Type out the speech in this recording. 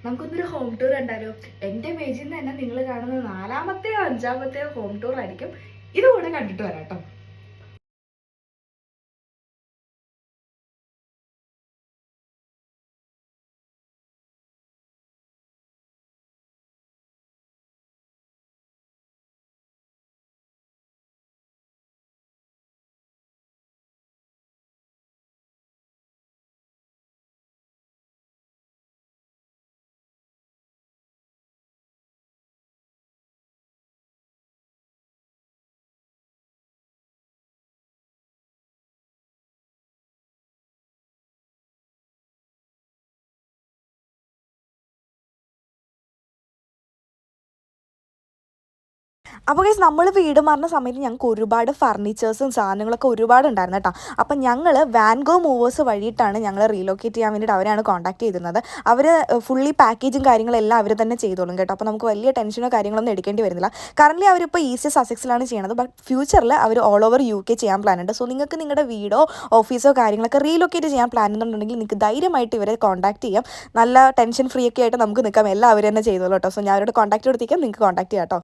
നമുക്കൊന്നൊരു home tour കണ്ടാലോ? എൻ്റെ പേജിൽ നിന്ന് തന്നെ നിങ്ങൾ കാണുന്ന 4-മത്തെയോ 5-മത്തെയോ ഹോം ടൂർ ആയിരിക്കും. ഇതുകൂടെ കണ്ടിട്ട് വരാം കേട്ടോ. അപ്പോൾ ഗൈസ് നമ്മൾ വീട് മാറുന്ന സമയത്ത് ഞങ്ങൾക്ക് ഒരുപാട് ഫർണിച്ചേഴ്സും സാധനങ്ങളൊക്കെ ഒരുപാട് ഉണ്ടായിരുന്നു കേട്ടോ. അപ്പം ഞങ്ങൾ വാൻഗോ മൂവേഴ്സ് വഴിയിട്ടാണ് ഞങ്ങൾ റീലൊക്കേറ്റ് ചെയ്യാൻ വേണ്ടിയിട്ട് അവരാണ് കോൺടാക്ട് ചെയ്തിരുന്നത്. അവർ ഫുള്ളി പാക്കേജും കാര്യങ്ങളെല്ലാം അവർ തന്നെ ചെയ്തോളും കേട്ടോ. അപ്പോൾ നമുക്ക് വലിയ ടെൻഷനോ കാര്യങ്ങളൊന്നും എടുക്കേണ്ടി വരുന്നില്ല. കറൻറ്റ്ലി അവരിപ്പോൾ ഈസ്റ്റ് സസെക്സിലാണ് ചെയ്യണത്. ബട്ട് ഫ്യൂച്ചറിൽ അവർ ഓൾ ഓവർ UK ചെയ്യാൻ പ്ലാൻ ഉണ്ട്. സോ നിങ്ങൾക്ക് നിങ്ങളുടെ വീടോ ഓഫീസോ കാര്യങ്ങളൊക്കെ റീലൊക്കേറ്റ് ചെയ്യാൻ പ്ലാൻ എന്നുണ്ടെങ്കിൽ നിങ്ങൾക്ക് ധൈര്യമായിട്ട് ഇവരെ കോൺടാക്ട് ചെയ്യാം. നല്ല ടെൻഷൻ ഫ്രീ ഒക്കെ ആയിട്ട് നമുക്ക് നിൽക്കാം. എല്ലാം അവർ തന്നെ ചെയ്തോളൂ കേട്ടോ. സോ ഞാൻ അവരോട് കോൺടാക്ട് കൊടുത്തേക്കാം, നിങ്ങൾക്ക് കോൺടാക്ട് ചെയ്യാം കേട്ടോ.